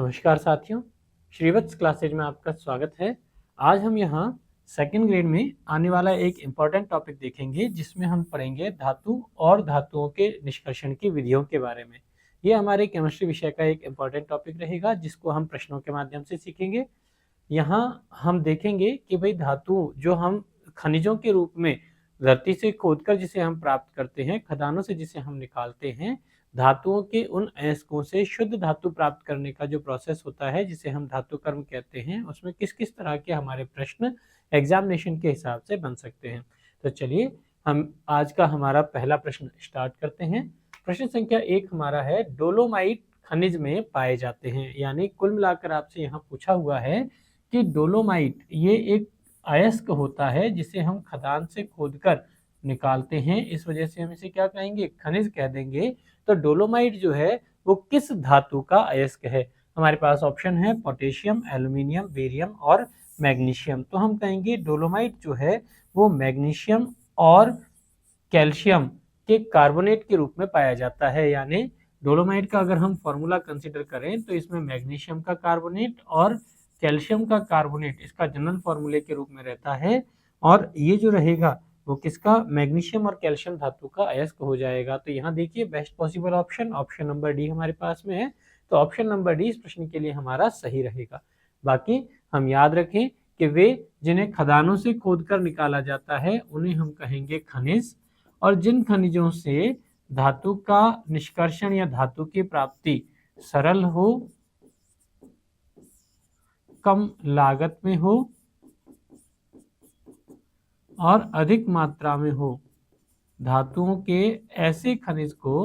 नमस्कार साथियों, श्रीवत्स क्लासेज में आपका स्वागत है। आज हम यहाँ सेकंड ग्रेड में आने वाला एक इम्पॉर्टेंट टॉपिक देखेंगे जिसमें हम पढ़ेंगे धातु और धातुओं के निष्कर्षण की विधियों के बारे में। ये हमारे केमिस्ट्री विषय का एक इम्पॉर्टेंट टॉपिक रहेगा जिसको हम प्रश्नों के माध्यम से सीखेंगे। यहाँ हम देखेंगे कि भाई धातु जो हम खनिजों के रूप में धरती से खोदकर जिसे हम प्राप्त करते हैं, खदानों से जिसे हम निकालते हैं, धातुओं के उन अयस्कों से शुद्ध धातु प्राप्त करने का जो प्रोसेस होता है जिसे हम धातु कर्म कहते हैं, उसमें किस किस तरह के हमारे प्रश्न एग्जामिनेशन के हिसाब से बन सकते हैं। तो चलिए हम आज का हमारा पहला प्रश्न स्टार्ट करते हैं। प्रश्न संख्या 1 हमारा है, डोलोमाइट खनिज में पाए जाते हैं। यानी कुल मिलाकर आपसे यहाँ पूछा हुआ है कि डोलोमाइट ये एक अयस्क होता है जिसे हम खदान से खोदकर निकालते हैं, इस वजह से हम इसे क्या कहेंगे, खनिज कह देंगे। तो डोलोमाइट जो है वो किस धातु का अयस्क है? हमारे पास ऑप्शन है पोटेशियम, एल्यूमिनियम, बेरियम और मैग्नीशियम। तो हम कहेंगे डोलोमाइट जो है वो मैग्नीशियम और कैल्शियम के कार्बोनेट के रूप में पाया जाता है। यानी डोलोमाइट का अगर हम फॉर्मूला कंसीडर करें तो इसमें मैग्नीशियम का कार्बोनेट और कैल्शियम का कार्बोनेट इसका जनरल फॉर्मूले के रूप में रहता है, और ये जो रहेगा वो किसका, मैग्नीशियम और कैल्शियम धातु का अयस्क हो जाएगा। तो यहाँ देखिए best possible option option number D हमारे पास में है। तो ऑप्शन नंबर डी इस प्रश्न के लिए हमारा सही रहेगा। बाकी हम याद रखें कि वे जिन्हें खदानों से खोदकर निकाला जाता है उन्हें हम कहेंगे खनिज, और जिन खनिजों से धातु का निष्कर्षण या धातु की प्राप्ति सरल हो, कम लागत में हो और अधिक मात्रा में हो, धातुओं के ऐसे खनिज को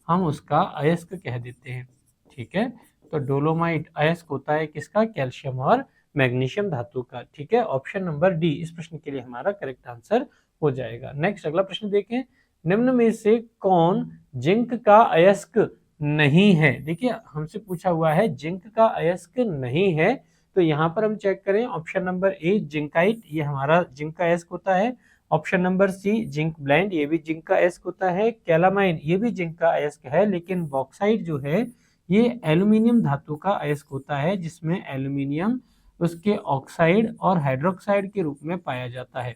हम उसका अयस्क कह देते हैं। ठीक है, तो डोलोमाइट अयस्क होता है किसका, कैल्शियम और मैग्नीशियम धातु का। ठीक है, ऑप्शन नंबर डी इस प्रश्न के लिए हमारा करेक्ट आंसर हो जाएगा। नेक्स्ट अगला प्रश्न देखें, निम्न में से कौन जिंक का अयस्क नहीं है? देखिए हमसे पूछा हुआ है जिंक का अयस्क नहीं है, तो यहाँ पर हम चेक करें ऑप्शन नंबर ए जिंकाइट, ये हमारा जिंक का अयस्क होता है। Option number C zinc blende, ये भी जिंक का अयस्क होता है। कैलामाइन ये भी जिंक का अयस्क है, लेकिन बॉक्साइट जो है ये एल्यूमिनियम धातु का अयस्क होता है जिसमें एल्यूमिनियम उसके ऑक्साइड और हाइड्रोक्साइड के रूप में पाया जाता है।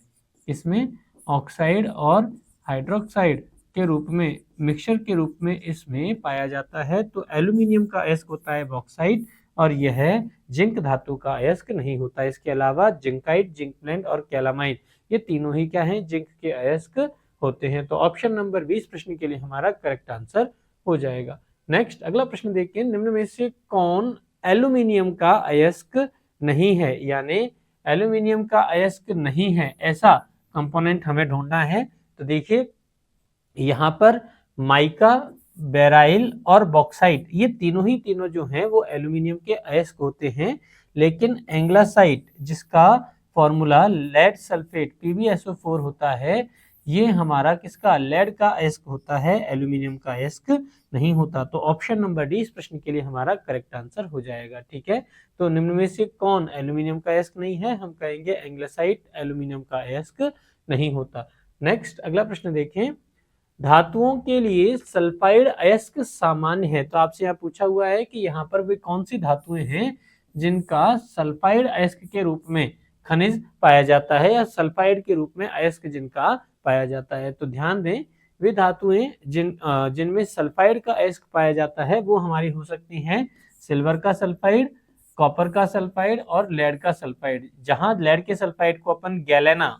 इसमें ऑक्साइड और हाइड्रोक्साइड के रूप में मिक्सचर के रूप में इसमें पाया जाता है। तो एल्यूमिनियम का अयस्क होता है बॉक्साइट, और यह जिंक धातु का अयस्क नहीं होता। इसके अलावा जिंकाइट, जिंक ब्लेंड और कैलामाइन ये तीनों ही क्या हैं, जिंक के अयस्क होते हैं। तो ऑप्शन नंबर 20 प्रश्न के लिए हमारा करेक्ट आंसर हो जाएगा। नेक्स्ट अगला प्रश्न देखिए, निम्न में से कौन एल्यूमिनियम का अयस्क नहीं है? यानी एल्यूमिनियम का अयस्क नहीं है ऐसा कंपोनेंट हमें ढूंढना है। तो देखिए यहाँ पर माइका, बेराइल और बॉक्साइट ये तीनों जो हैं वो एल्यूमिनियम के अयस्क होते हैं, लेकिन एंग्लासाइट जिसका फॉर्मूला लेड सल्फेट PbSO4 होता है, ये हमारा किसका, लेड का अयस्क होता है, एल्यूमिनियम का अयस्क नहीं होता। तो ऑप्शन नंबर डी इस प्रश्न के लिए हमारा करेक्ट आंसर हो जाएगा। ठीक है, तो निम्न में से कौन एल्यूमिनियम का अयस्क नहीं है? हम कहेंगे एंग्लासाइट एल्यूमिनियम का अयस्क नहीं होता। नेक्स्ट अगला प्रश्न देखें, धातुओं के लिए सल्फाइड अयस्क सामान्य है। तो आपसे यहाँ पूछा हुआ है कि यहाँ पर वे कौन सी धातुएं हैं जिनका सल्फाइड अयस्क के रूप में खनिज पाया जाता है, या सल्फाइड के रूप में अयस्क जिनका पाया जाता है। तो ध्यान दें, वे धातुएं जिनमें सल्फाइड का अयस्क पाया जाता है वो हमारी हो सकती हैं सिल्वर का सल्फाइड, कॉपर का सल्फाइड और लेड का सल्फाइड। जहां लेड के सल्फाइड को अपन गैलेना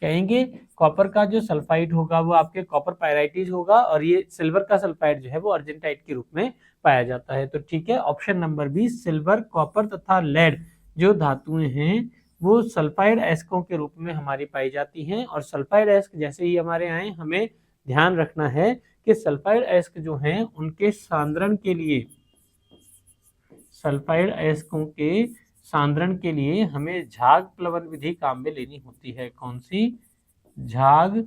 कहेंगे, कॉपर का जो सल्फाइड होगा वो आपके कॉपर पायराइटिस होगा, और ये सिल्वर का सल्फाइड जो है वो अर्जेंटाइट के रूप में पाया जाता है। तो ठीक है, ऑप्शन नंबर 20 सिल्वर, कॉपर तथा लेड जो धातुएं हैं वो सल्फाइड अयस्कों के रूप में हमारी पाई जाती हैं। और सल्फाइड अयस्क जैसे ही हमारे आए, हमें ध्यान रखना है कि सल्फाइड अयस्क जो हैं उनके सांद्रण के लिए, सल्फाइड अयस्कों के सांद्रण के लिए हमें झाग प्लवन विधि काम में लेनी होती है। कौन सी? झाग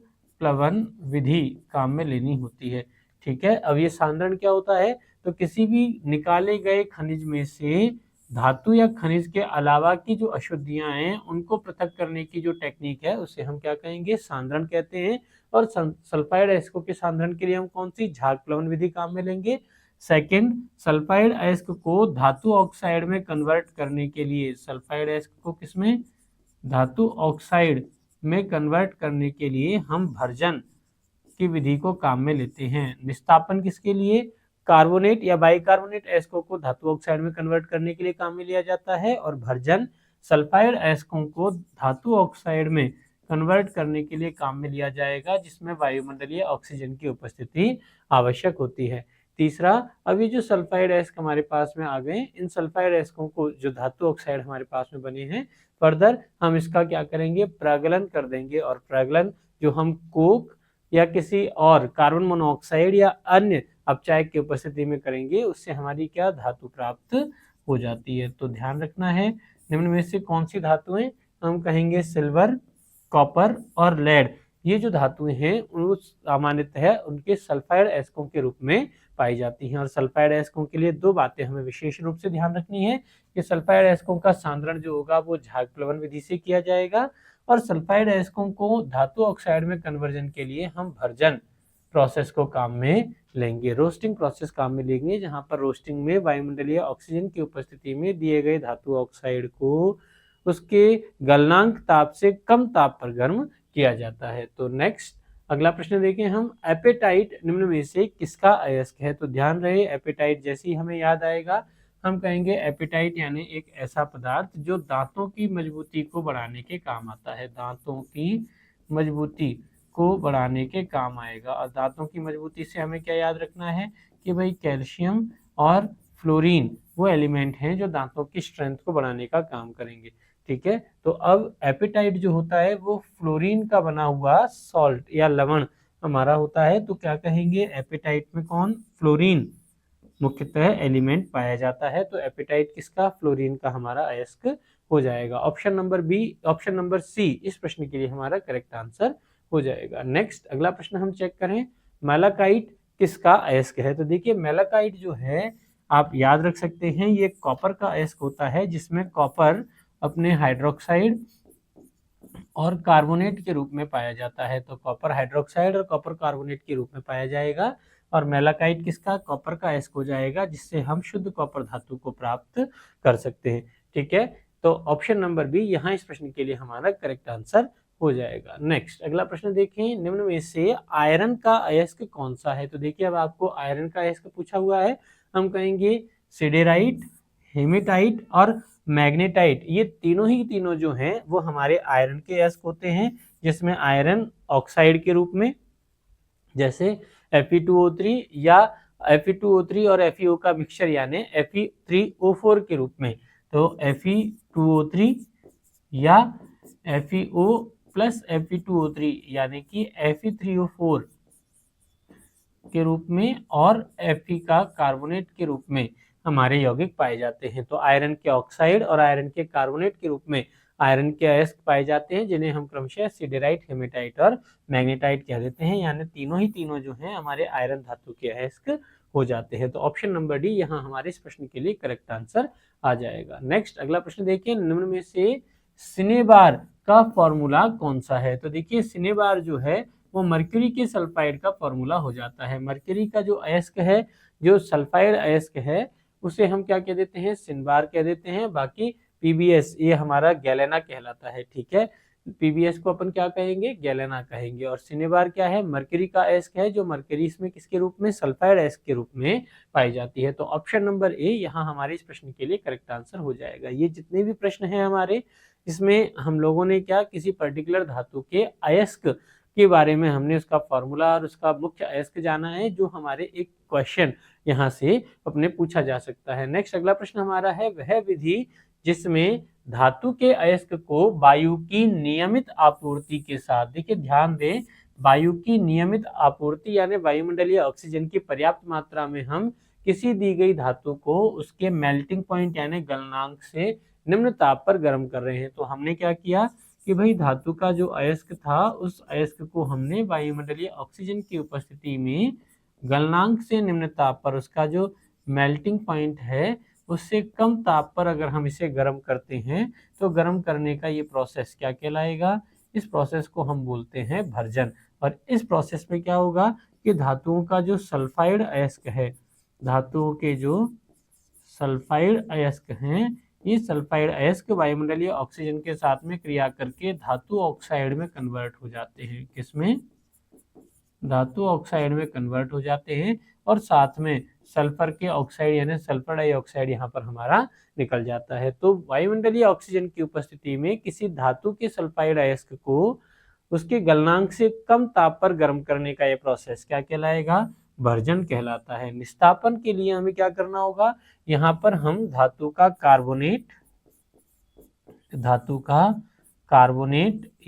प्लवन विधि काम में लेनी होती है। ठीक है, अब ये सांद्रण क्या होता है? तो किसी भी निकाले गए खनिज में से धातु या खनिज के अलावा की जो अशुद्धियां हैं उनको पृथक करने की जो टेक्निक है उसे हम क्या कहेंगे, सांद्रण कहते हैं। और सल्फाइड अयस्कों के सांद्रण के लिए हम कौन सी झाग प्लवन विधि काम में लेंगे? सेकंड, सल्फाइड अयस्क को धातु ऑक्साइड में कन्वर्ट करने के लिए, सल्फाइड अयस्क को किसमें, धातु ऑक्साइड में कन्वर्ट करने के लिए हम भर्जन की विधि को काम में लेते हैं। निस्तापन किसके लिए, कार्बोनेट या बाइकार्बोनेट अयस्कों को धातु ऑक्साइड में कन्वर्ट करने के लिए काम में लिया जाता है, और भर्जन सल्फाइड अयस्कों को धातु ऑक्साइड में कन्वर्ट करने के लिए काम में लिया जाएगा, जिसमें वायुमंडलीय ऑक्सीजन की उपस्थिति आवश्यक होती है। तीसरा, अब ये जो सल्फाइड अयस्क हमारे पास में आ गए, इन सल्फाइड अयस्कों को जो धातु ऑक्साइड हमारे पास में बने हैं, फर्दर हम इसका क्या करेंगे, प्रगलन कर देंगे, और प्रगलन जो हम कोक या किसी और कार्बन मोनोऑक्साइड या अन्य अपचायक की उपस्थिति में करेंगे, उससे हमारी क्या धातु प्राप्त हो जाती है। तो ध्यान रखना है, निम्न में से कौन सी धातुएं, हम कहेंगे सिल्वर, कॉपर और लेड, ये जो धातुएं हैं वो सामान्यतः उनके सल्फाइड अयस्कों के रूप में पाई जाती हैं। और सल्फाइड अयस्कों के लिए दो बातें हमें विशेष रूप से ध्यान रखनी है कि सल्फाइड अयस्कों का सांद्रण जो होगा वो झाग प्लवन विधि से किया जाएगा, और सल्फाइड अयस्कों को धातु ऑक्साइड में कन्वर्जन के लिए हम भर्जन प्रोसेस को काम में लेंगे, रोस्टिंग प्रोसेस काम में लेंगे, जहां पर रोस्टिंग में वायुमंडलीय ऑक्सीजन की उपस्थिति में दिए गए धातु ऑक्साइड को उसके गलनांक ताप से कम ताप पर गर्म किया जाता है। तो नेक्स्ट अगला प्रश्न देखें हम, एपेटाइट निम्न में से किसका अयस्क है। तो ध्यान रहे, एपेटाइट जैसे ही हमें याद आएगा हम कहेंगे एपेटाइट यानी एक ऐसा पदार्थ जो दांतों की मजबूती को बढ़ाने के काम आता है, दांतों की मजबूती को बढ़ाने के काम आएगा। और दांतों की मजबूती से हमें क्या याद रखना है कि भाई कैल्शियम और फ्लोरीन वो एलिमेंट हैं जो दांतों की स्ट्रेंथ को बढ़ाने का काम करेंगे। ठीक है, तो अब एपेटाइट जो होता है वो फ्लोरीन का बना हुआ सॉल्ट या लवण हमारा होता है। तो क्या कहेंगे, एपेटाइट में कौन, फ्लोरीन मुख्यतः एलिमेंट पाया जाता है। तो एपेटाइट किसका, फ्लोरीन का हमारा अयस्क हो जाएगा। Option number B, option number C इस प्रश्न के लिए हमारा करेक्ट आंसर हो जाएगा। नेक्स्ट अगला प्रश्न हम चेक करें, मैलाकाइट किसका अयस्क है। तो देखिए मैलाकाइट जो है आप याद रख सकते हैं, ये कॉपर का अयस्क होता है, जिसमें कॉपर अपने हाइड्रोक्साइड और कार्बोनेट के रूप में पाया जाता है। तो कॉपर हाइड्रोक्साइड और कॉपर कार्बोनेट के रूप में पाया जाएगा, और मैलाकाइट किसका, कॉपर का अयस्क हो जाएगा, जिससे हम शुद्ध कॉपर धातु को प्राप्त कर सकते हैं। ठीक है, तो ऑप्शन नंबर बी यहाँ इस प्रश्न के लिए हमारा करेक्ट आंसर हो जाएगा। नेक्स्ट अगला प्रश्न देखें, निम्न में से आयरन का अयस्क कौन सा है। तो देखिए अब आपको आयरन का अयस्क पूछा हुआ है, हम कहेंगे सिडेराइट, हेमेटाइट और मैग्नेटाइट, ये तीनों ही तीनों जो हैं वो हमारे आयरन के अयस्क होते हैं, जिसमें आयरन ऑक्साइड के रूप में जैसे Fe2O3 या Fe2O3 और FeO का मिक्सचर यानी Fe3O4 के रूप में। तो Fe2O3 या FeO प्लस Fe2O3 यानी कि Fe3O4 के रूप में और Fe का कार्बोनेट के रूप में हमारे यौगिक पाए जाते हैं। तो आयरन के ऑक्साइड और आयरन के कार्बोनेट के रूप में आयरन के अयस्क पाए जाते हैं, जिन्हें हम क्रमशः सिडेराइट, हेमेटाइट और मैग्नेटाइट कह देते हैं। यानी तीनों ही तीनों जो हैं हमारे आयरन धातु के अयस्क हो जाते हैं। तो ऑप्शन नंबर डी यहाँ हमारे इस प्रश्न के लिए करेक्ट आंसर आ जाएगा। नेक्स्ट अगला प्रश्न देखिए, निम्न में से सिनेबार का फॉर्मूला कौन सा है। तो देखिए सिनेबार जो है वो मरक्यूरी के सल्फाइड का फॉर्मूला हो जाता है। मरक्यूरी का जो अयस्क है, जो सल्फाइड अयस्क है, उसे हम क्या कह देते हैं, सिनबार कह देते हैं। बाकी पीबीएस ये हमारा गैलेना कहलाता है। ठीक है, पीबीएस को अपन क्या कहेंगे, गैलेना कहेंगे। और सिनेबार क्या है, मरक्यूरी का अयस्क है, जो मरक्यूरी इसमें किसके रूप में, सल्फाइड अयस्क के रूप में पाई जाती है। तो ऑप्शन नंबर ए यहाँ हमारे इस प्रश्न के लिए करेक्ट आंसर हो जाएगा। ये जितने भी प्रश्न हैं हमारे, इसमें हम लोगों ने क्या, किसी पर्टिकुलर धातु के अयस्क के बारे में हमने उसका फॉर्मूला और उसका मुख्य अयस्क जाना है, जो हमारे एक क्वेश्चन यहाँ से अपने पूछा जा सकता है। नेक्स्ट अगला प्रश्न हमारा है, वह विधि जिसमें धातु के अयस्क को वायु की नियमित आपूर्ति के साथ, देखिए ध्यान दें, वायु की नियमित आपूर्ति यानी वायुमंडलीय ऑक्सीजन की पर्याप्त मात्रा में हम किसी दी गई धातु को उसके मेल्टिंग पॉइंट यानी गलनांक से निम्न ताप पर गर्म कर रहे हैं। तो हमने क्या किया कि भाई धातु का जो अयस्क था, उस अयस्क को हमने वायुमंडलीय ऑक्सीजन की उपस्थिति में गलनांक से निम्न ताप पर, उसका जो मेल्टिंग पॉइंट है उससे कम ताप पर अगर हम इसे गर्म करते हैं, तो गर्म करने का ये प्रोसेस क्या कहलाएगा, इस प्रोसेस को हम बोलते हैं भर्जन। और इस प्रोसेस में क्या होगा कि धातुओं का जो सल्फाइड अयस्क है, धातुओं के जो सल्फाइड अयस्क हैं, ये सल्फाइड अयस्क वायुमंडलीय ऑक्सीजन के साथ में क्रिया करके धातु ऑक्साइड में कन्वर्ट हो जाते हैं। किसमें? धातु ऑक्साइड में कन्वर्ट हो जाते हैं और साथ में सल्फर के ऑक्साइड यानी सल्फर डाइऑक्साइड यहाँ पर हमारा निकल जाता है। तो वायुमंडलीय ऑक्सीजन की उपस्थिति में किसी धातु के सल्फाइड अयस्क को उसके गलनांक से कम ताप पर गर्म करने का ये प्रोसेस क्या कहलाएगा? भर्जन कहलाता है। निस्तापन के लिए हमें क्या करना होगा? यहाँ पर हम धातु का कार्बोनेट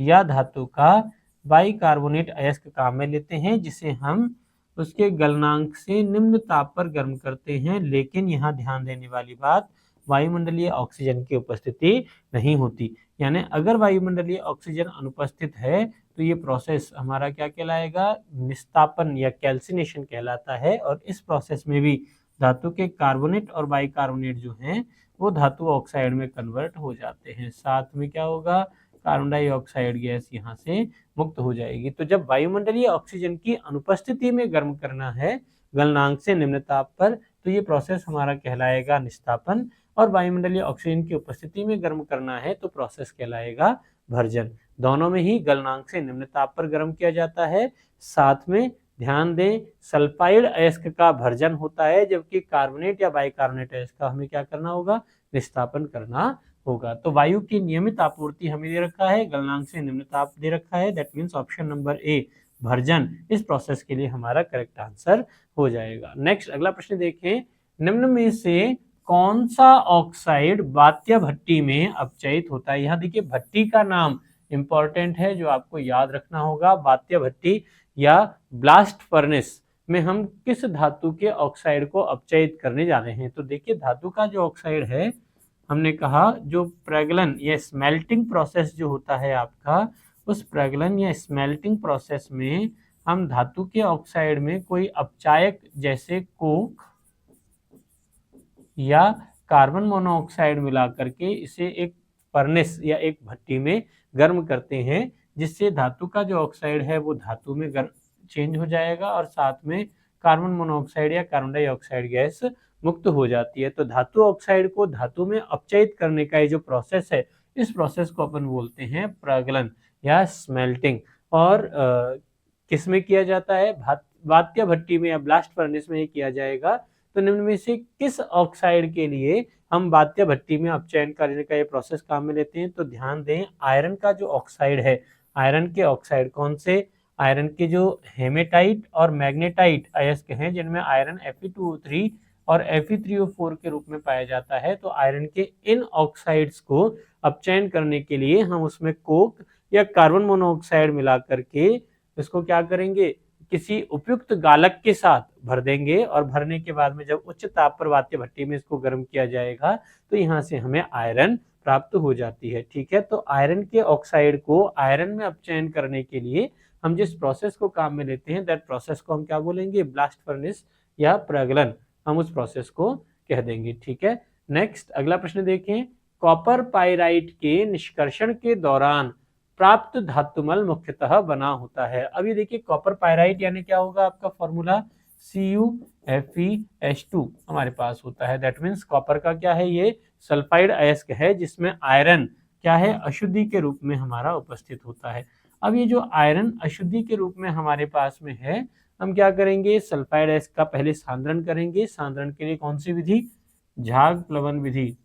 या धातु का बाइकार्बोनेट अयस्क काम में लेते हैं, जिसे हम उसके गलनांक से निम्न ताप पर गर्म करते हैं। लेकिन यहाँ ध्यान देने वाली बात, वायुमंडलीय ऑक्सीजन की उपस्थिति नहीं होती। यानी अगर वायुमंडलीय ऑक्सीजन अनुपस्थित है तो ये प्रोसेस हमारा क्या कहलाएगा? निस्तापन या कैल्सिनेशन कहलाता है। और इस प्रोसेस में भी धातु के कार्बोनेट और बाइकार्बोनेट जो हैं वो धातु ऑक्साइड में कन्वर्ट हो जाते हैं। साथ में क्या होगा? कार्बन डाइऑक्साइड गैस यहाँ से मुक्त हो जाएगी। तो जब वायुमंडलीय ऑक्सीजन की अनुपस्थिति में गर्म करना है गलनांक से निम्न ताप पर, तो ये प्रोसेस हमारा कहलाएगा निस्तापन। और वायुमंडलीय ऑक्सीजन की उपस्थिति में गर्म करना है तो प्रोसेस कहलाएगा भर्जन। दोनों में ही गलनांक से निम्न ताप पर गर्म किया जाता है। साथ में ध्यान दें, सल्फाइड अयस्क का भर्जन होता है, जबकि कार्बोनेट या बाइकार्बोनेट अयस्क का हमें क्या करना होगा? निस्तापन करना होगा। तो वायु की नियमित आपूर्ति हमें दे रखा है, गलनांक से निम्न ताप दे रखा है। That means option number A version इस प्रोसेस के लिए हमारा करेक्ट आंसर हो जाएगा। नेक्स्ट अगला प्रश्न देखें, निम्न में से कौन सा ऑक्साइड बात्य भट्टी में अपचयित होता है? यहाँ देखिए भट्टी का नाम इंपॉर्टेंट है जो आपको याद रखना होगा। बात्य भट्टी या ब्लास्ट फर्नेस में हम किस धातु के ऑक्साइड को अपचयित करने जा रहे हैं? तो देखिए धातु का जो ऑक्साइड है, हमने कहा जो प्रगलन या स्मेल्टिंग प्रोसेस जो होता है आपका, उस प्रगलन या स्मेल्टिंग प्रोसेस में हम धातु के ऑक्साइड में कोई अपचायक जैसे कोक या कार्बन मोनोऑक्साइड मिला करके इसे एक फर्नेस या एक भट्टी में गर्म करते हैं, जिससे धातु का जो ऑक्साइड है वो धातु में चेंज हो जाएगा और साथ में कार्बन मोनोऑक्साइड या कार्बन डाइऑक्साइड गैस मुक्त हो जाती है। तो धातु ऑक्साइड को धातु में अपचयित करने का ये जो प्रोसेस है, इस प्रोसेस को अपन बोलते हैं प्रगलन या स्मेल्टिंग। और किस में किया जाता है? बात्य भट्टी में या ब्लास्ट फर्नेस में ही किया जाएगा। तो निम्न में से किस ऑक्साइड के लिए हम बात्य भट्टी में अपचयन करने का ये प्रोसेस काम में लेते हैं? तो ध्यान दें, आयरन का जो ऑक्साइड है, आयरन के ऑक्साइड कौन से? आयरन के जो हेमेटाइट और मैग्नेटाइट अयस्क हैं, जिनमें आयरन Fe2O3 और Fe3O4 के रूप में पाया जाता है। तो आयरन के इन ऑक्साइड्स को अपचयन करने के लिए हम उसमें कोक या कार्बन मोनोऑक्साइड मिला करके इसको क्या करेंगे? किसी उपयुक्त गालक के साथ भर देंगे और भरने के बाद में जब उच्च ताप पर बात्य भट्टी में इसको गर्म किया जाएगा तो यहाँ से हमें आयरन प्राप्त हो जाती है। ठीक है, तो आयरन के ऑक्साइड को आयरन में अपचयन करने के लिए हम जिस प्रोसेस को काम में लेते हैं, दैट प्रोसेस को हम क्या बोलेंगे? ब्लास्ट फर्नेस या प्रगलन, हम उस प्रोसेस को कह देंगे। ठीक है, नेक्स्ट अगला प्रश्न देखें, कॉपर पाइराइट के निष्कर्षण के दौरान प्राप्त धातुमल मुख्यतः बना होता है। अब ये देखिए कॉपर पाइराइट यानी क्या होगा आपका फॉर्मूला? CuFeS2 हमारे पास होता है। दैट मीन्स कॉपर का क्या है? ये सल्फाइड अयस्क है जिसमें आयरन क्या है? अशुद्धि के रूप में हमारा उपस्थित होता है। अब ये जो आयरन अशुद्धि के रूप में हमारे पास में है, हम क्या करेंगे? सल्फाइड अयस्क का पहले सांद्रण करेंगे। सांद्रण के लिए कौन सी विधि? झाग प्लवन विधि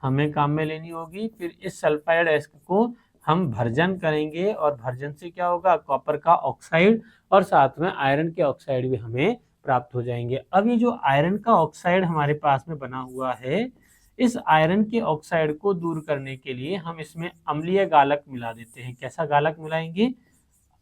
हमें काम में लेनी होगी। फिर इस सल्फाइड अयस्क को हम भर्जन करेंगे और भर्जन से क्या होगा? कॉपर का ऑक्साइड और साथ में आयरन के ऑक्साइड भी हमें प्राप्त हो जाएंगे। अब ये जो आयरन का ऑक्साइड हमारे पास में बना हुआ है, इस आयरन के ऑक्साइड को दूर करने के लिए हम इसमें अम्लीय गालक मिला देते हैं। कैसा गालक मिलाएंगे?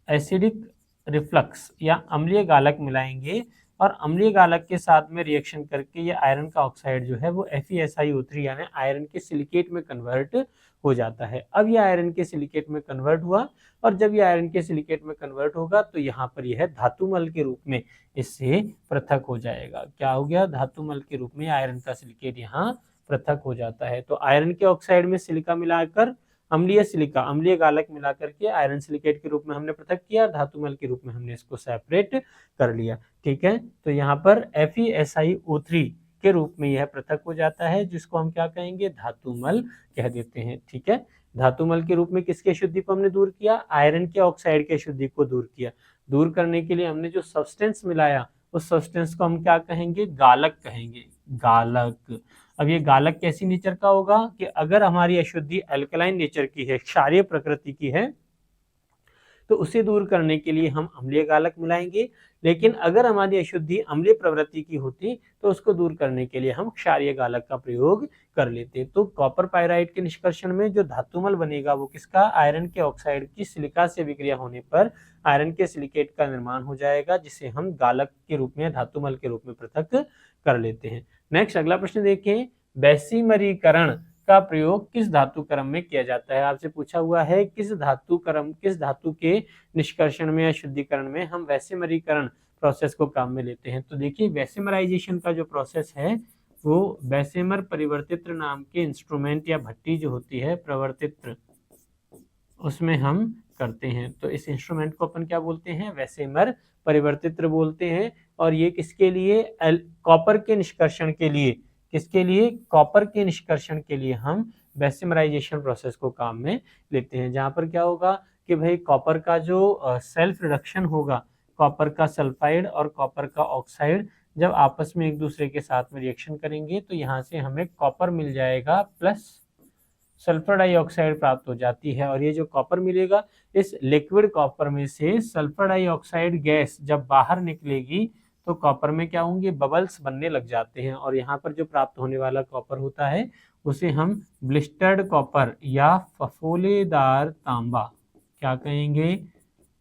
एसिडिक रिफ्लक्स या अम्लीय गालक मिलाएंगे और अम्लीय गालक के साथ में रिएक्शन करके ये आयरन का ऑक्साइड जो है वो FeSiO3 यानी आयरन के सिलिकेट में कन्वर्ट हो जाता है। अब ये आयरन के सिलिकेट में कन्वर्ट हुआ और जब ये आयरन के सिलिकेट में कन्वर्ट होगा तो यहाँ पर यह धातुमल के रूप में इससे पृथक हो जाएगा। क्या हो गया? धातुमल के रूप में आयरन का सिलिकेट यहाँ पृथक हो जाता है। तो आयरन के ऑक्साइड में सिलिका मिलाकर अम्लीय सिलिका, अम्लीय गालक मिला करके आयरन सिलिकेट के रूप में हमने पृथक किया, धातुमल के रूप में हमने इसको सेपरेट कर लिया। ठीक है, तो यहाँ पर FeSiO3 के रूप में यह पृथक हो जाता है, जिसको हम क्या कहेंगे, धातुमल कह देते हैं। ठीक है, धातुमल के रूप में किसकी अशुद्धि को हमने दूर किया, आयरन के ऑक्साइड की अशुद्धि को दूर किया। दूर करने के लिए हमने जो सब्सटेंस मिलाया उस सब्सटेंस को हम क्या कहेंगे, गालक कहेंगे, गालक। अब ये गालक कैसी नेचर का होगा कि अगर हमारी अशुद्धि अल्कलाइन नेचर की है, क्षारीय प्रकृति की है, तो उसे दूर करने के लिए हम अम्लीय गालक मिलाएंगे। लेकिन अगर हमारी अशुद्धि अम्लीय प्रवृत्ति की होती तो उसको दूर करने के लिए हम क्षारीय गालक का प्रयोग कर लेते। तो कॉपर पाइराइट के निष्कर्षण में जो धातुमल बनेगा वो किसका, आयरन के ऑक्साइड की सिलिका से विक्रिया होने पर आयरन के सिलिकेट का निर्माण हो जाएगा, जिसे हम गालक के रूप में, धातुमल के रूप में पृथक कर लेते हैं। नेक्स्ट अगला प्रश्न देखें, बेसिमरीकरण का प्रयोग किस धातु क्रम में किया जाता है। आपसे पूछा हुआ है किस धातु के निष्कर्षण में या शुद्धिकरण में हम बेसिमरीकरण प्रोसेस को काम में लेते हैं। तो देखिए, बेसिमराइजेशन का जो प्रोसेस है वो बेसिमर परिवर्तित्र नाम के इंस्ट्रूमेंट या भट्टी जो होती है प्रवर्तित्र, उसमें हम करते हैं। तो इस इंस्ट्रूमेंट को अपन क्या बोलते हैं, बेसिमर परिवर्तित्र बोलते हैं। और ये किसके लिए, कॉपर के निष्कर्षण के लिए, किसके लिए, कॉपर के निष्कर्षण के लिए हम बेसिमराइजेशन प्रोसेस को काम में लेते हैं। जहाँ पर क्या होगा कि भाई कॉपर का जो सेल्फ रिडक्शन होगा, कॉपर का सल्फाइड और कॉपर का ऑक्साइड जब आपस में एक दूसरे के साथ में रिएक्शन करेंगे तो यहाँ से हमें कॉपर मिल जाएगा प्लस सल्फर डाइऑक्साइड प्राप्त हो जाती है। और ये जो कॉपर मिलेगा, इस लिक्विड कॉपर में से सल्फर डाइऑक्साइड गैस जब बाहर निकलेगी तो कॉपर में क्या होंगे, बबल्स बनने लग जाते हैं। और यहाँ पर जो प्राप्त होने वाला कॉपर होता है उसे हम ब्लिस्टर्ड कॉपर या फफोलेदार तांबा क्या कहेंगे,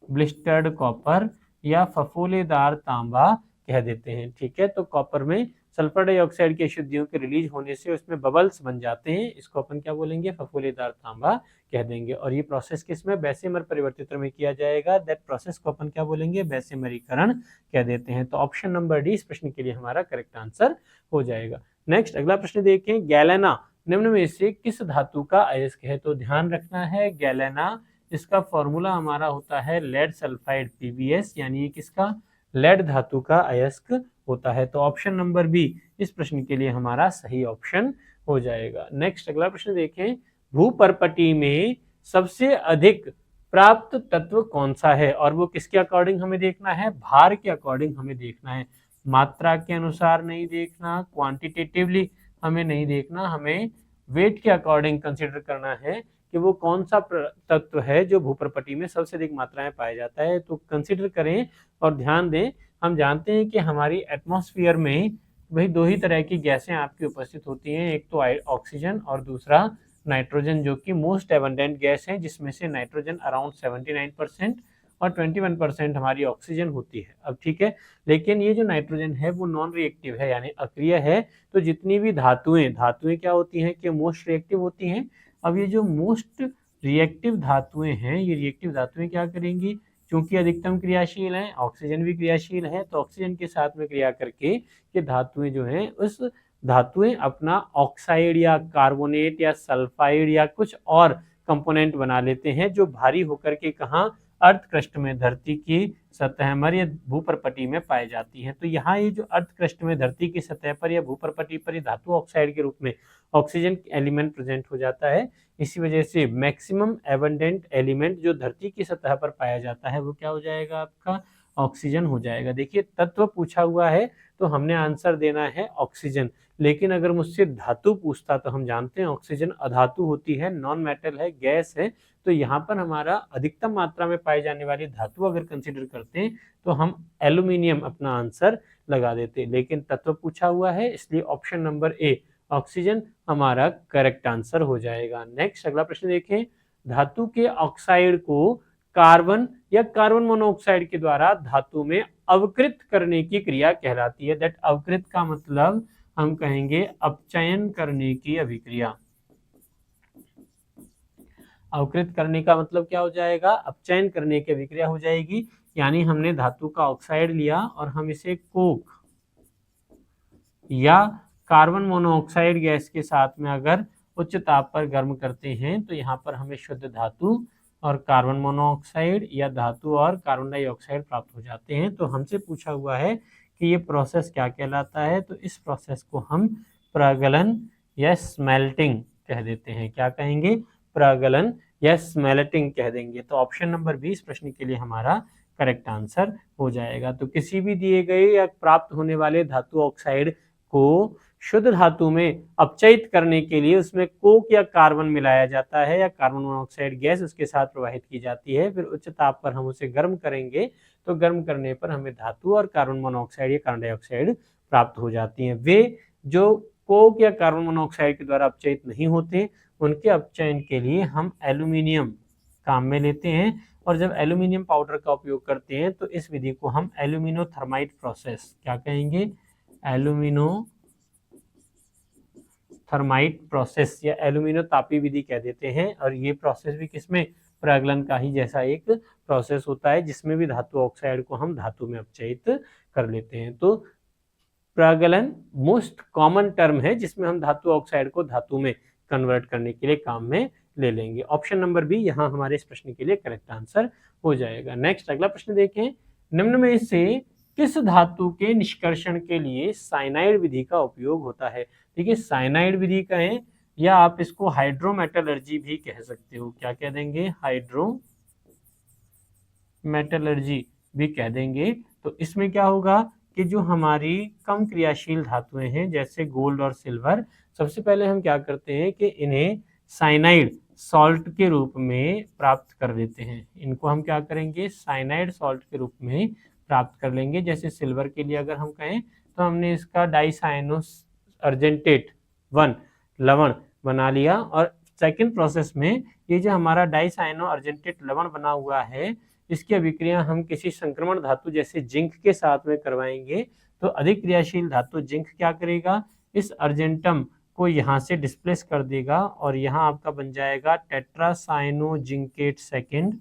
ब्लिस्टर्ड कॉपर या फफोलेदार तांबा कह देते हैं। ठीक है, तो कॉपर में सल्फर डाइऑक्साइड की अशुद्धियों के रिलीज होने से उसमें बबल्स बन जाते हैं, इसको अपन क्या बोलेंगे, फफोलेदार तांबा कह देंगे। और ये प्रोसेस किसमें, बेसिमर परिवर्तित्र में किया जाएगा। दैट प्रोसेस को अपन क्या बोलेंगे, बेसिमरीकरण कह देते हैं। तो ऑप्शन नंबर डी इस प्रश्न के लिए हमारा करेक्ट आंसर हो जाएगा। नेक्स्ट अगला प्रश्न देखें, गैलेना निम्न में से किस धातु का अयस्क है। तो ध्यान रखना है, गैलेना, इसका फॉर्मूला हमारा होता है लेड सल्फाइड PbS, यानी ये किसका, लेड धातु का अयस्क होता है। तो ऑप्शन नंबर बी इस प्रश्न के लिए हमारा सही ऑप्शन हो जाएगा। नेक्स्ट अगला प्रश्न देखें, भूपर्पटी में सबसे अधिक प्राप्त तत्व कौन सा है। और वो किसके अकॉर्डिंग हमें देखना है, भार के अकॉर्डिंग हमें देखना है, मात्रा के अनुसार नहीं देखना, क्वांटिटेटिवली हमें नहीं देखना, हमें वेट के अकॉर्डिंग कंसिडर करना है कि वो कौन सा तत्व है जो भूपर्पटी में सबसे अधिक मात्रा में पाया जाता है। तो कंसिडर करें और ध्यान दें, हम जानते हैं कि हमारी एटमॉस्फेयर में वही दो ही तरह की गैसें आपकी उपस्थित होती हैं, एक तो ऑक्सीजन और दूसरा नाइट्रोजन, जो कि मोस्ट एबंडेंट गैस है, जिसमें से नाइट्रोजन अराउंड 79% और 21% हमारी ऑक्सीजन होती है। अब ठीक है, लेकिन ये जो नाइट्रोजन है वो नॉन रिएक्टिव है, यानी अक्रिय है। तो जितनी भी धातुएं क्या होती हैं कि मोस्ट रिएक्टिव होती हैं। अब ये जो मोस्ट रिएक्टिव धातुएं हैं, ये रिएक्टिव धातुएं क्या करेंगी, क्योंकि अधिकतम क्रियाशील हैं, ऑक्सीजन भी क्रियाशील है, तो ऑक्सीजन के साथ में क्रिया करके ये धातुएं जो हैं, उस धातुएं अपना ऑक्साइड या कार्बोनेट या सल्फाइड या कुछ और कंपोनेंट बना लेते हैं, जो भारी होकर के कहाँ, अर्थ क्रस्ट में, धरती की सतह पर या भूपर्पटी में पाई जाती है। तो यहाँ ये जो अर्थ क्रस्ट में, धरती की सतह पर या भूपर्पटी पर धातु ऑक्साइड के रूप में ऑक्सीजन एलिमेंट प्रेजेंट हो जाता है। इसी वजह से मैक्सिमम एबंडेंट एलिमेंट जो धरती की सतह पर पाया जाता है वो क्या हो जाएगा, आपका ऑक्सीजन हो जाएगा। देखिए, तत्व पूछा हुआ है तो हमने आंसर देना है ऑक्सीजन, लेकिन अगर मुझसे धातु पूछता तो हम जानते हैं ऑक्सीजन अधातु होती है, नॉन मेटल है, गैस है। तो यहाँ पर हमारा अधिकतम मात्रा में पाई जाने वाली धातु अगर कंसिडर करते हैं तो हम एल्यूमिनियम अपना आंसर लगा देते, लेकिन तत्व पूछा हुआ है इसलिए ऑप्शन नंबर ए ऑक्सीजन हमारा करेक्ट आंसर हो जाएगा। नेक्स्ट अगला प्रश्न देखें, धातु के ऑक्साइड को कार्बन या कार्बन मोनोऑक्साइड के द्वारा धातु में अवकृत करने की क्रिया कहलाती है। दैट अवकृत का मतलब हम कहेंगे अपचयन करने की अभिक्रिया। अवकृत करने का मतलब क्या हो जाएगा, अपचयन करने की अभिक्रिया हो जाएगी। यानी हमने धातु का ऑक्साइड लिया और हम इसे कोक या कार्बन मोनोऑक्साइड गैस के साथ में अगर उच्च ताप पर गर्म करते हैं तो यहाँ पर हमें शुद्ध धातु और कार्बन मोनोऑक्साइड या धातु और कार्बन डाइऑक्साइड प्राप्त हो जाते हैं। तो हमसे पूछा हुआ है कि ये प्रोसेस क्या कहलाता है, तो इस प्रोसेस को हम प्रागलन या स्मेल्टिंग कह देते हैं। क्या कहेंगे? प्रागलन या स्मेल्टिंग कह देंगे। तो ऑप्शन नंबर 20 प्रश्न के लिए हमारा करेक्ट आंसर हो जाएगा। तो किसी भी दिए गए या प्राप्त होने वाले धातु ऑक्साइड को शुद्ध धातु में अपचयित करने के लिए उसमें कोक या कार्बन मिलाया जाता है या कार्बन मोनोऑक्साइड गैस उसके साथ प्रवाहित की जाती है। फिर उच्च ताप पर हम उसे गर्म करेंगे तो गर्म करने पर हमें धातु और कार्बन मोनोऑक्साइड या कार्बन डाइऑक्साइड प्राप्त हो जाती हैं। वे जो कोक या कार्बन मोनोऑक्साइड के द्वारा अपचयित नहीं होते, उनके अपचयन के लिए हम एल्यूमिनियम काम में लेते हैं। और जब एल्यूमिनियम पाउडर का उपयोग करते हैं तो इस विधि को हम एल्यूमिनोथर्माइट प्रोसेस क्या कहेंगे? एल्यूमिनोथर्माइट प्रोसेस या एल्यूमिनोतापी विधि कह देते हैं। और ये प्रोसेस भी किसमें? प्रागलन का ही जैसा एक प्रोसेस होता है जिसमें भी धातु ऑक्साइड को हम धातु में अपचयित कर लेते हैं। तो प्रागलन मोस्ट कॉमन टर्म है जिसमें हम धातु ऑक्साइड को धातु में कन्वर्ट करने के लिए काम में ले लेंगे। ऑप्शन नंबर बी यहाँ हमारे इस प्रश्न के लिए करेक्ट आंसर हो जाएगा। नेक्स्ट अगला प्रश्न देखें, निम्न में से किस धातु के निष्कर्षण के लिए साइनाइड विधि का उपयोग होता है? देखिए साइनाइड विधि कहें या आप इसको हाइड्रोमेटलर्जी भी कह सकते हो। क्या कह देंगे? हाइड्रोमेटलर्जी भी कह देंगे। तो इसमें क्या होगा कि जो हमारी कम क्रियाशील धातुएं हैं जैसे गोल्ड और सिल्वर, सबसे पहले हम क्या करते हैं कि इन्हें साइनाइड सॉल्ट के रूप में प्राप्त कर लेते हैं। इनको हम क्या करेंगे? साइनाइड सॉल्ट के रूप में प्राप्त कर लेंगे। जैसे सिल्वर के लिए अगर हम कहें तो हमने इसका डाइसाइनोस अर्जेंटेट 1 लवण बना लिया। और सेकंड प्रोसेस में ये जो हमारा डाइसाइनो अर्जेंटेट लवण बना हुआ है इसकी अभिक्रिया हम किसी संक्रमण धातु जैसे जिंक के साथ में करवाएंगे तो अधिक क्रियाशील धातु जिंक क्या करेगा? इस अर्जेंटम को यहाँ से डिस्प्लेस कर देगा और यहाँ आपका बन जाएगा टेट्रासाइनोजिंकेट सेकेंड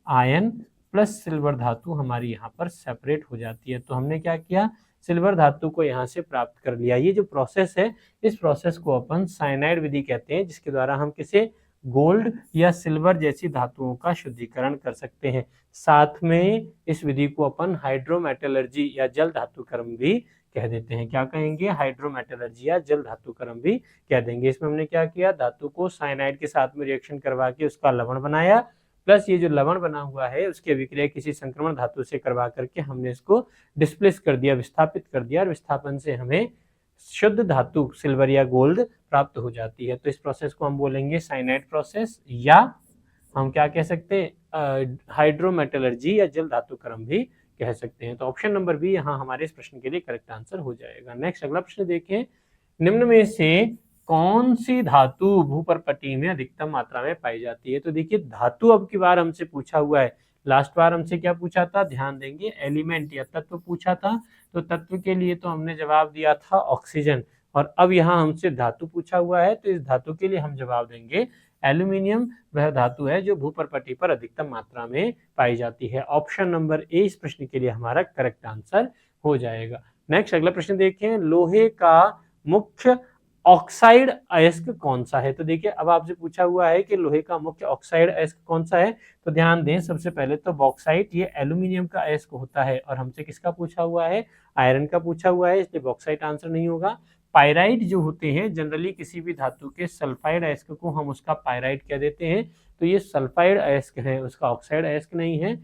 आयन प्लस सिल्वर धातु हमारी यहाँ पर सेपरेट हो जाती है। तो हमने क्या किया? सिल्वर धातु को यहाँ से प्राप्त कर लिया। ये जो प्रोसेस है इस प्रोसेस को अपन साइनाइड विधि कहते हैं जिसके द्वारा हम किसी गोल्ड या सिल्वर जैसी धातुओं का शुद्धिकरण कर सकते हैं। साथ में इस विधि को अपन हाइड्रोमेटलर्जी या जल धातुकर्म भी कह देते हैं। क्या कहेंगे? हाइड्रोमेटलर्जी या जल धातुकर्म भी कह देंगे। इसमें हमने क्या किया? धातु को साइनाइड के साथ में रिएक्शन करवा के उसका लवण बनाया, प्लस ये जो लवण बना हुआ है उसकी अभिक्रिया किसी संक्रमण धातु से करवा करके हमने इसको डिस्प्लेस कर दिया, विस्थापित कर दिया और विस्थापन से हमें शुद्ध धातु सिल्वर या गोल्ड प्राप्त हो जाती है। तो इस प्रोसेस को हम बोलेंगे साइनाइड प्रोसेस या हम क्या कह सकते हैं? हाइड्रोमेटलर्जी या जल धातुकर्म भी कह सकते हैं। तो ऑप्शन नंबर बी यहाँ हमारे इस प्रश्न के लिए करेक्ट आंसर हो जाएगा। नेक्स्ट अगला प्रश्न देखें, निम्न में से कौन सी धातु भूपर्पटी में अधिकतम मात्रा में पाई जाती है? तो देखिए धातु अब की बार हमसे पूछा हुआ है, लास्ट बार हमसे क्या पूछा था? ध्यान देंगे, एलिमेंट या तत्व पूछा था। तो तत्व के लिए तो हमने जवाब दिया था ऑक्सीजन, और अब यहाँ हमसे धातु पूछा हुआ है तो इस धातु के लिए हम जवाब देंगे एल्यूमिनियम। वह धातु है जो भूपर्पटी पर अधिकतम मात्रा में पाई जाती है। ऑप्शन नंबर ए इस प्रश्न के लिए हमारा करेक्ट आंसर हो जाएगा। नेक्स्ट अगला प्रश्न देखें, लोहे का मुख्य ऑक्साइड अयस्क कौन सा है? तो देखिए अब आपसे पूछा हुआ है कि लोहे का मुख्य ऑक्साइड अयस्क कौन सा है। तो ध्यान दें, सबसे पहले तो बॉक्साइट, ये एल्यूमिनियम का अयस्क होता है और हमसे किसका पूछा हुआ है? आयरन का पूछा हुआ है, इसलिए बॉक्साइट आंसर नहीं होगा। पायराइट जो होते हैं जनरली किसी भी धातु के सल्फाइड अयस्क को हम उसका पायराइट कह देते हैं, तो ये सल्फाइड अयस्क है, उसका ऑक्साइड अयस्क नहीं है।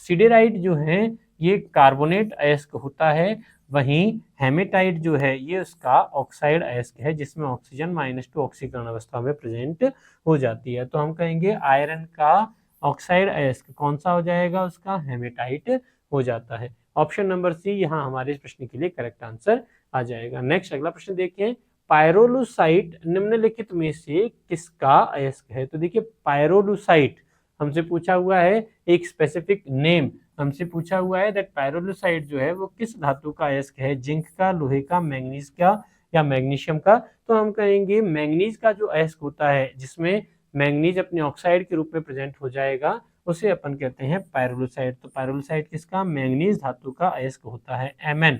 सिडेराइट जो है ये कार्बोनेट अयस्क होता है, वहीं हेमेटाइट जो है ये उसका ऑक्साइड अयस्क है जिसमें ऑक्सीजन -2 ऑक्सीकरण अवस्था में प्रेजेंट हो जाती है। तो हम कहेंगे आयरन का ऑक्साइड अयस्क कौन सा हो जाएगा? उसका हेमेटाइट हो जाता है। ऑप्शन नंबर सी यहाँ हमारे इस प्रश्न के लिए करेक्ट आंसर आ जाएगा। नेक्स्ट अगला प्रश्न देखिए, पायरोलुसाइट निम्नलिखित में से किसका अयस्क है? तो देखिए पायरोलुसाइट हमसे पूछा हुआ है, एक स्पेसिफिक नेम हमसे पूछा हुआ है दैट पायरोलुसाइट जो है वो किस धातु का अयस्क है? जिंक का, लोहे का, मैंगनीज का या मैग्नीशियम का? तो हम कहेंगे मैंगनीज का जो अयस्क होता है जिसमें मैंगनीज अपने ऑक्साइड के रूप में प्रेजेंट हो जाएगा उसे अपन कहते हैं पायरोलुसाइट। तो पायरोलुसाइट किसका? मैंगनीज धातु का अयस्क होता है, Mn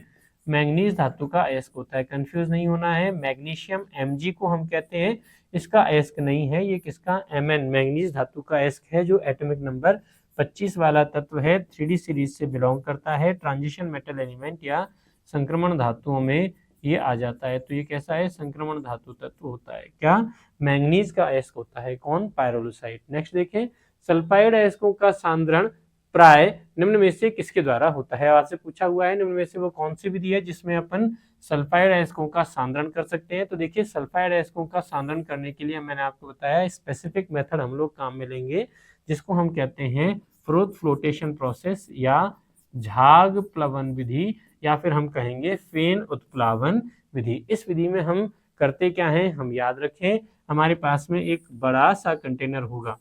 मैंगनीज धातु का अयस्क होता है। कंफ्यूज नहीं होना है, मैग्नीशियम Mg को हम कहते हैं, इसका अयस्क नहीं है, ये किसका Mn मैंगनीज धातु का अयस्क है, जो एटॉमिक नंबर 25 वाला तत्व है, 3D सीरीज से बिलोंग करता है, ट्रांजिशन मेटल एलिमेंट या संक्रमण धातुओं में ये आ जाता है। तो ये कैसा है, संक्रमण धातु तत्व होता है। क्या, मैंगनीज का अयस्क होता है। कौन, पायरोलुसाइट। नेक्स्ट देखें, सल्फाइड अयस्कों का सांद्रण प्राय निम्न में से किसके द्वारा होता है। आपसे पूछा हुआ है निम्न में से वो कौन सी विधि है जिसमें अपन सल्फाइड अयस्कों का सांद्रण कर सकते हैं। तो देखिए, सल्फाइड अयस्कों का सांद्रण करने के लिए मैंने आपको बताया स्पेसिफिक मेथड हम लोग काम में लेंगे, जिसको हम कहते हैं फ्रोथ फ्लोटेशन प्रोसेस या झाग प्लवन विधि, या फिर हम कहेंगे फेन उत्प्लावन विधि। इस विधि में हम करते क्या हैं, हम याद रखें, हमारे पास में एक बड़ा सा कंटेनर होगा।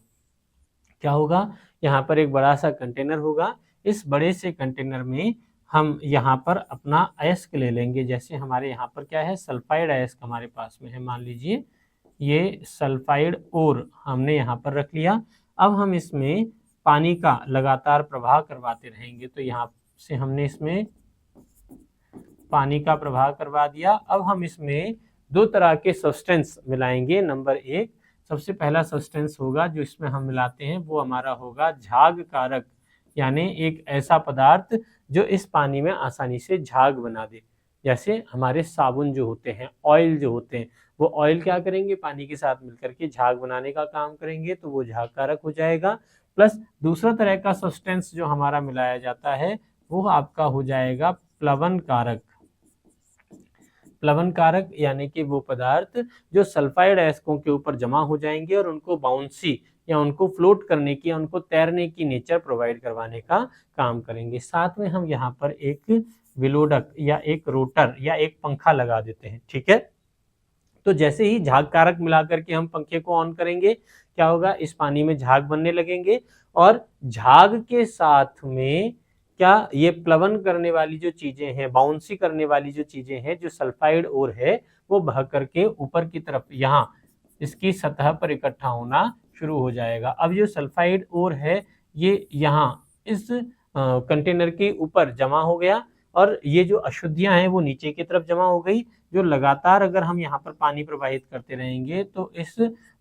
क्या होगा, यहाँ पर एक बड़ा सा कंटेनर होगा। इस बड़े से कंटेनर में हम यहाँ पर अपना अयस्क ले लेंगे। जैसे हमारे यहाँ पर क्या है, सल्फाइड अयस्क हमारे पास में है, मान लीजिए ये सल्फाइड ओर हमने यहाँ पर रख लिया। अब हम इसमें पानी का लगातार प्रवाह करवाते रहेंगे। तो यहाँ से हमने इसमें पानी का प्रवाह करवा दिया। अब हम इसमें दो तरह के सब्सटेंस मिलाएंगे। नंबर एक, सबसे पहला सब्सटेंस होगा जो इसमें हम मिलाते हैं, वो हमारा होगा झाग कारक, यानी एक ऐसा पदार्थ जो इस पानी में आसानी से झाग बना दे। जैसे हमारे साबुन जो होते हैं, ऑयल जो होते हैं, वो ऑयल क्या करेंगे, पानी के साथ मिलकर के झाग बनाने का काम करेंगे, तो वो झाग कारक हो जाएगा। प्लस दूसरा तरह का सब्सटेंस जो हमारा मिलाया जाता है वो आपका हो जाएगा प्लवन कारक। प्लवन कारक यानी कि वो पदार्थ जो सल्फाइड अयस्कों के ऊपर जमा हो जाएंगे और उनको बाउंसी या उनको फ्लोट करने की, उनको तैरने की नेचर प्रोवाइड करवाने का काम करेंगे। साथ में हम यहाँ पर एक विलोडक या एक रोटर या एक पंखा लगा देते हैं। ठीक है, तो जैसे ही झाग कारक मिला करके हम पंखे को ऑन करेंगे, क्या होगा, इस पानी में झाग बनने लगेंगे और झाग के साथ में क्या, ये प्लवन करने वाली जो चीजें हैं, बाउंसी करने वाली जो चीजें हैं, जो सल्फाइड ओर है, वो बह करके ऊपर की तरफ यहाँ इसकी सतह पर इकट्ठा होना शुरू हो जाएगा। अब जो सल्फाइड ओर है ये यहाँ इस कंटेनर के ऊपर जमा हो गया और ये जो अशुद्धियां हैं वो नीचे की तरफ जमा हो गई। जो लगातार अगर हम यहाँ पर पानी प्रवाहित करते रहेंगे तो इस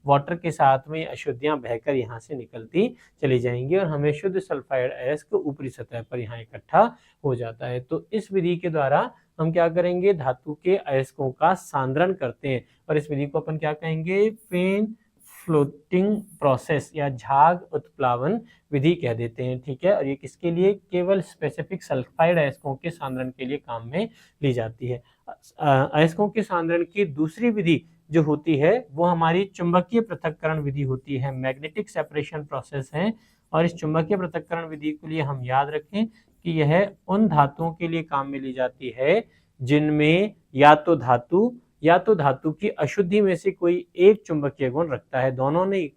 वाटर के साथ में अशुद्धियां बहकर यहाँ से निकलती चली जाएंगी और हमें शुद्ध सल्फाइड अयस्क ऊपरी सतह पर यहाँ इकट्ठा हो जाता है। तो इस विधि के द्वारा हम क्या करेंगे, धातु के अयस्कों का सांद्रण करते हैं और इस विधि को अपन क्या कहेंगे, फेन फ्लोटिंग प्रोसेस या झाग उत्प्लावन विधि कह देते हैं। ठीक है, और ये किसके लिए, केवल स्पेसिफिक सल्फाइड अयस्कों के सांद्रण के लिए काम में ली जाती है। अयस्कों के सांद्रण की दूसरी विधि जो होती है वो हमारी चुंबकीय पृथक्करण विधि होती है, मैग्नेटिक सेपरेशन प्रोसेस है। और इस चुंबकीय पृथक्करण विधि के लिए हम याद रखें कि यह उन धातुओं के लिए काम में ली जाती है जिनमें या तो धातु की अशुद्धि में से कोई एक चुंबकीय गुण रखता है, दोनों नहीं,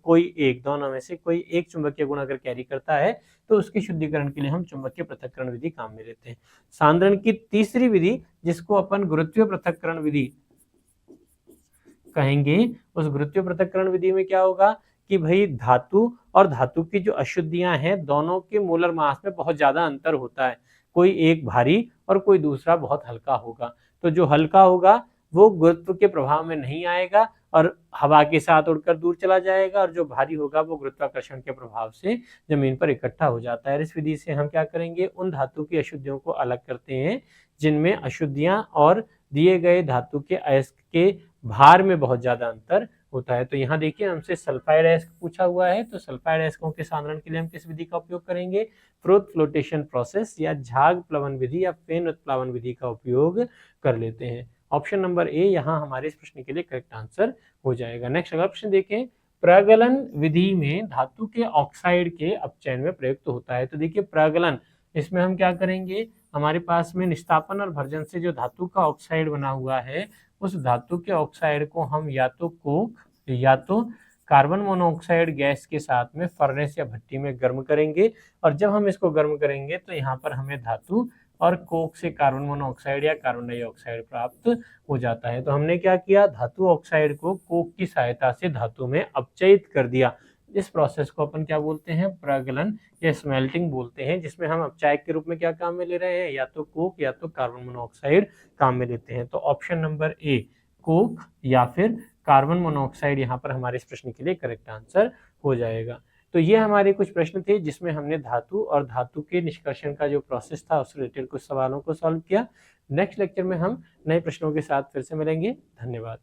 दोनों में से कोई एक चुंबकीय गुण अगर कैरी करता है तो उसके शुद्धिकरण के लिए हम चुंबकीय पृथक्करण विधि काम में लेते हैं। सांद्रण की तीसरी विधि जिसको अपन गुरुत्वीय पृथक्करण विधि कहेंगे, उस गुरुत्वीय पृथक्करण विधि में क्या होगा कि भाई धातु और धातु की जो अशुद्धियां हैं दोनों के मोलर मास में बहुत ज्यादा अंतर होता है, कोई एक भारी और कोई दूसरा बहुत हल्का होगा। तो जो हल्का होगा वो गुरुत्व के प्रभाव में नहीं आएगा और हवा के साथ उड़कर दूर चला जाएगा, और जो भारी होगा वो गुरुत्वाकर्षण के प्रभाव से जमीन पर इकट्ठा हो जाता है। इस विधि से हम क्या करेंगे, उन धातु की अशुद्धियों को अलग करते हैं जिनमें अशुद्धियां और दिए गए धातु के अयस्क के भार में बहुत ज्यादा अंतर होता है। तो यहाँ देखिए हमसे सल्फाइड अयस्क पूछा हुआ है, तो सल्फाइड अयस्कों के सांद्रण के लिए हम किस विधि का उपयोग करेंगे, फ्रोथ फ्लोटेशन प्रोसेस या झाग प्लवन विधि या फेन उत्प्लावन विधि का उपयोग कर लेते हैं। ऑप्शन नंबर ए यहाँ हमारे इस प्रश्न के लिए करेक्ट आंसर हो जाएगा। नेक्स्ट अगला प्रश्न देखें, प्रगलन विधि में धातु के ऑक्साइड के अपचयन में प्रयुक्त होता है। तो देखिए प्रगलन, इसमें हम क्या करेंगे, हमारे पास में निस्तापन और भर्जन से जो धातु का ऑक्साइड बना हुआ है उस धातु के ऑक्साइड को हम या तो कोक या तो कार्बन मोनोऑक्साइड गैस के साथ में फर्नेस या भट्टी में गर्म करेंगे, और जब हम इसको गर्म करेंगे तो यहाँ पर हमें धातु और कोक से कार्बन मोनोऑक्साइड या कार्बन डाइऑक्साइड प्राप्त हो जाता है। तो हमने क्या किया, धातु ऑक्साइड को कोक की सहायता से धातु में अपचयित कर दिया। इस प्रोसेस को अपन क्या बोलते हैं, प्रगलन या स्मेल्टिंग बोलते हैं, जिसमें हम अपचायक के रूप में क्या काम में ले रहे हैं, या तो कोक या तो कार्बन मोनोऑक्साइड काम में लेते हैं। तो ऑप्शन नंबर ए कोक या फिर कार्बन मोनोऑक्साइड यहाँ पर हमारे इस प्रश्न के लिए करेक्ट आंसर हो जाएगा। तो ये हमारे कुछ प्रश्न थे जिसमें हमने धातु और धातु के निष्कर्षण का जो प्रोसेस था उससे रिलेटेड कुछ सवालों को सॉल्व किया। नेक्स्ट लेक्चर में हम नए प्रश्नों के साथ फिर से मिलेंगे। धन्यवाद।